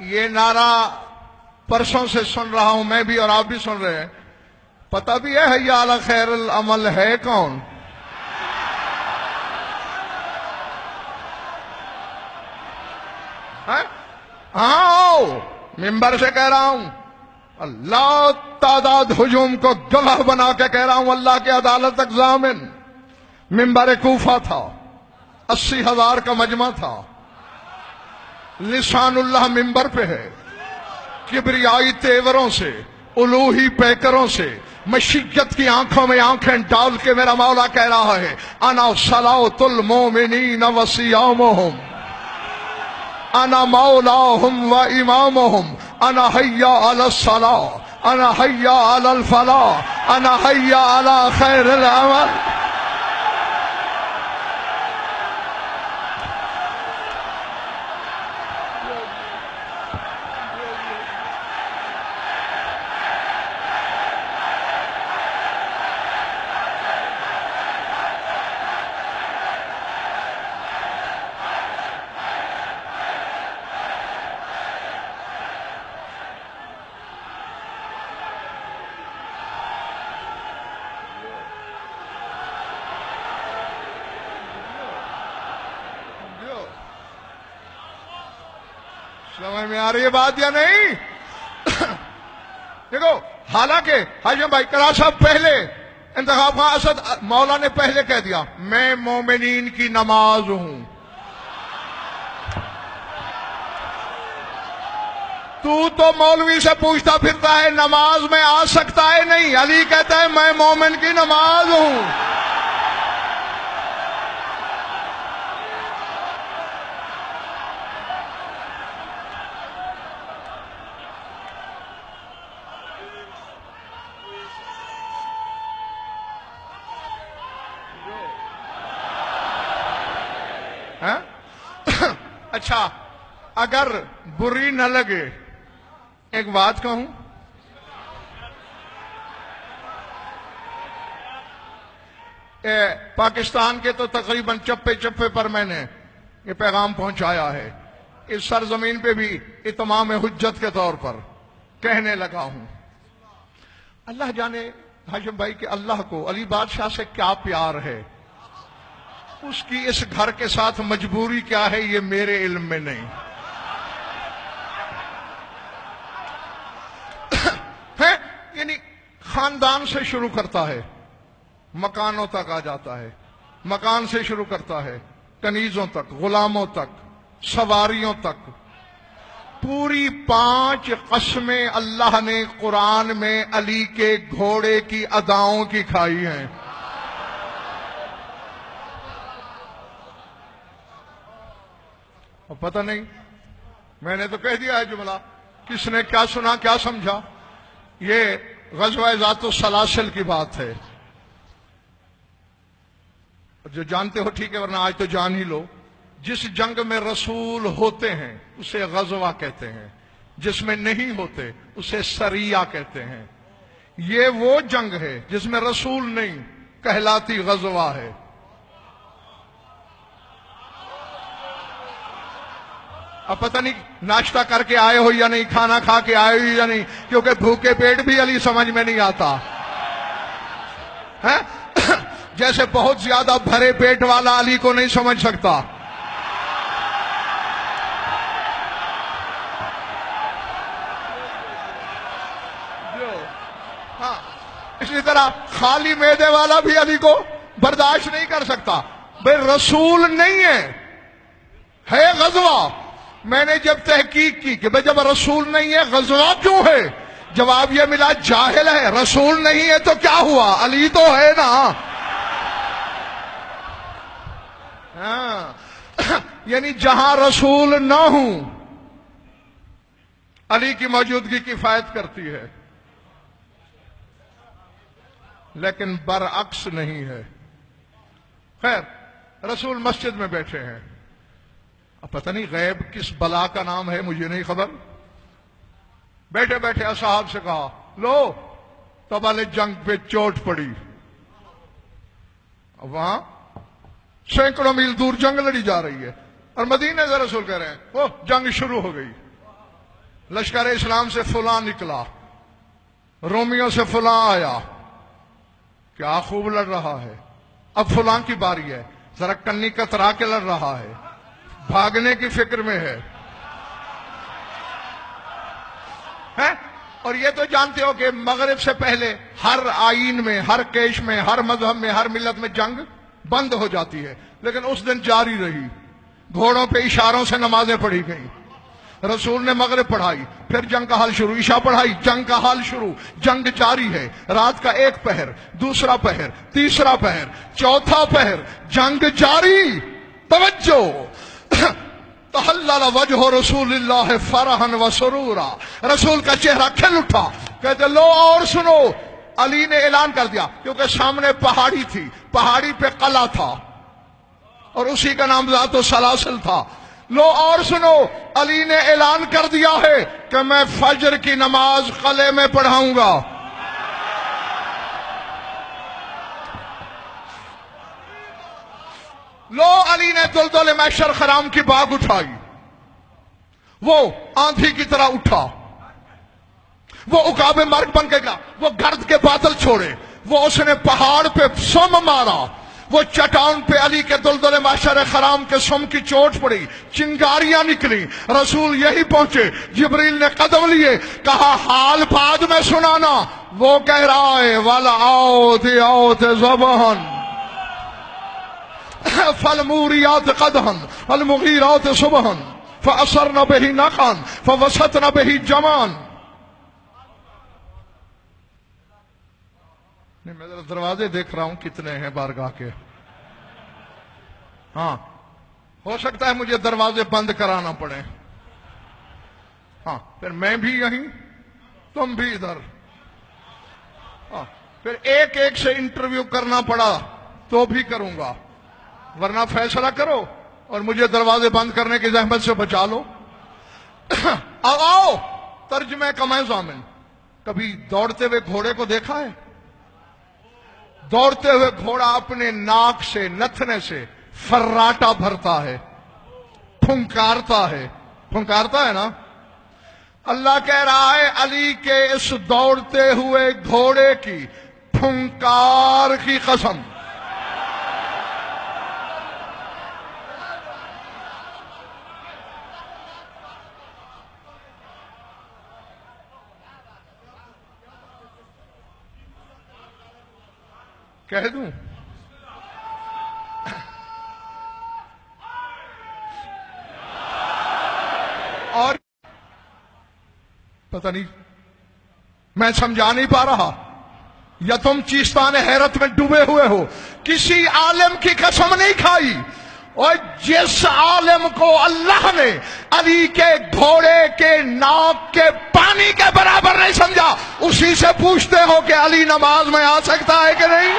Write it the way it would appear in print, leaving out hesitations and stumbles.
یہ نعرہ پرسوں سے سن رہا ہوں میں بھی اور آپ بھی سن رہے ہیں. پتہ بھی ہے حی علی خیر العمل ہے کون؟ ہاں ممبر سے کہہ رہا ہوں، اللہ تعداد ہجوم کو گواہ بنا کے کہہ رہا ہوں، اللہ کی عدالت تک ضامن. ممبر کوفہ تھا، 80,000 کا مجمع تھا، لسان اللہ ممبر پہ ہے، کبریائی تیوروں سے، الوہی پیکروں سے، مشیت کی آنکھوں میں آنکھیں ڈال کے میرا مولا کہہ رہا ہے انا صلاۃ المومنین وصیامہم، انا مولاہم و امامہم، انا حی علی الصلاۃ، انا حی علی الفلاح، انا حی علی خیر العمل. سمجھ میں آ رہی ہے بات یا نہیں؟ دیکھو حالانکہ حاجم بھائی کرا صاحب پہلے انتخاب خان اسد مولا نے پہلے کہہ دیا میں مومنین کی نماز ہوں. تو مولوی سے پوچھتا پھرتا ہے نماز میں آ سکتا ہے نہیں، علی کہتا ہے میں مومن کی نماز ہوں. اچھا اگر بری نہ لگے ایک بات کہوں، پاکستان کے تو تقریباً چپے چپے پر میں نے یہ پیغام پہنچایا ہے، اس سرزمین پہ بھی اتمام حجت کے طور پر کہنے لگا ہوں. اللہ جانے ہاشم بھائی کہ اللہ کو علی بادشاہ سے کیا پیار ہے، اس کی اس گھر کے ساتھ مجبوری کیا ہے یہ میرے علم میں نہیں ہے. یعنی خاندان سے شروع کرتا ہے، مکانوں تک آ جاتا ہے، مکان سے شروع کرتا ہے، کنیزوں تک، غلاموں تک، سواریوں تک. پوری 5 قسمیں اللہ نے قرآن میں علی کے گھوڑے کی اداؤں کی کھائی ہیں. پتہ نہیں میں نے تو کہہ دیا ہے جملہ، کس نے کیا سنا کیا سمجھا. یہ غزوہ ذات السلاسل کی بات ہے، جو جانتے ہو ٹھیک ہے ورنہ آج تو جان ہی لو. جس جنگ میں رسول ہوتے ہیں اسے غزوہ کہتے ہیں، جس میں نہیں ہوتے اسے سریہ کہتے ہیں. یہ وہ جنگ ہے جس میں رسول نہیں، کہلاتی غزوہ ہے. اب پتہ نہیں ناشتہ کر کے آئے ہو یا نہیں، کھانا کھا کے آئے ہو یا نہیں، کیونکہ بھوکے پیٹ بھی علی سمجھ میں نہیں آتا ہے. جیسے بہت زیادہ بھرے پیٹ والا علی کو نہیں سمجھ سکتا. ہاں اسی طرح خالی معدے والا بھی علی کو برداشت نہیں کر سکتا. بھئی رسول نہیں ہے غزوہ. میں نے جب تحقیق کی کہ بھئی جب رسول نہیں ہے غزوہ کیوں ہے، جواب یہ ملا جاہل ہے. رسول نہیں ہے تو کیا ہوا، علی تو ہے نا. یعنی جہاں رسول نہ ہوں علی کی موجودگی کفایت کرتی ہے، لیکن برعکس نہیں ہے. خیر رسول مسجد میں بیٹھے ہیں، اب پتہ نہیں غیب کس بلا کا نام ہے مجھے نہیں خبر. بیٹھے بیٹھے اصحاب سے کہا لو تبل جنگ پہ چوٹ پڑی. وہاں سینکڑوں میل دور جنگ لڑی جا رہی ہے اور مدینے سے رسول کہہ رہے ہیں وہ جنگ شروع ہو گئی. لشکر اسلام سے فلاں نکلا، رومیوں سے فلاں آیا، کیا خوب لڑ رہا ہے، اب فلاں کی باری ہے، ذرا کنی کترا کے لڑ رہا ہے، بھاگنے کی فکر میں ہے۔ اور یہ تو جانتے ہو کہ مغرب سے پہلے ہر آئین میں، ہر کیش میں، ہر مذہب میں، ہر ملت میں جنگ بند ہو جاتی ہے، لیکن اس دن جاری رہی۔ گھوڑوں پہ اشاروں سے نمازیں پڑھی گئیں، رسول نے مغرب پڑھائی، پھر جنگ کا حال شروع، عشاء پڑھائی، جنگ کا حال شروع، جنگ جاری ہے۔ رات کا ایک پہر، دوسرا پہر، تیسرا پہر، چوتھا پہر، جنگ جاری۔ توجہ، تحلل وجہ رسول اللہ فرحا و سرورا، رسول کا چہرہ کھل اٹھا، کہتے لو اور سنو۔ علی نے اعلان کر دیا، کیونکہ سامنے پہاڑی تھی، پہاڑی پہ قلعہ تھا اور اسی کا نام ذات السلاسل تھا۔ لو اور سنو، علی نے اعلان کر دیا ہے کہ میں فجر کی نماز قلعے میں پڑھاؤں گا۔ لو علی نے دلدل محشر خرام کی باغ اٹھائی، وہ آندھی کی طرح اٹھا، وہ عقاب مرگ بن کے گیا، وہ گرد کے بادل چھوڑے، وہ اس نے پہاڑ پہ سم مارا، وہ چٹان پہ علی کے دلدل محشر خرام کے سم کی چوٹ پڑی، چنگاریاں نکلی، رسول یہی پہنچے، جبریل نے قدم لیے، کہا حال بعد میں سنانا۔ وہ کہہ رہا ہے وَلَعَوْتِ ذَبْحًا فالموریات قدحا فالمغیرات صبحا فأثرن به نقعا فوسطن به جمعا۔ نہیں، میں ذرا دروازے دیکھ رہا ہوں کتنے ہیں بارگاہ کے۔ ہاں، ہو سکتا ہے مجھے دروازے بند کرانا پڑے، ہاں، پھر میں بھی یہیں، تم بھی ادھر، ہاں، پھر ایک ایک سے انٹرویو کرنا پڑا تو بھی کروں گا، ورنہ فیصلہ کرو اور مجھے دروازے بند کرنے کی زحمت سے بچا لو۔ آؤ، ترجمہ کا میں ضامن۔ کبھی دوڑتے ہوئے گھوڑے کو دیکھا ہے؟ دوڑتے ہوئے گھوڑا اپنے ناک سے، نتھنے سے فراٹا بھرتا ہے، پھنکارتا ہے، پھنکارتا ہے نا۔ اللہ کہہ رہا ہے علی کے اس دوڑتے ہوئے گھوڑے کی پھنکار کی قسم، کہہ دوں اور پتہ نہیں، میں سمجھا نہیں پا رہا، یا تم چیستان حیرت میں ڈوبے ہوئے ہو۔ کسی عالم کی قسم نہیں کھائی، اور جس عالم کو اللہ نے علی کے گھوڑے کے ناک کے پانی کے برابر نہیں سمجھا، اسی سے پوچھتے ہو کہ علی نماز میں آ سکتا ہے کہ نہیں؟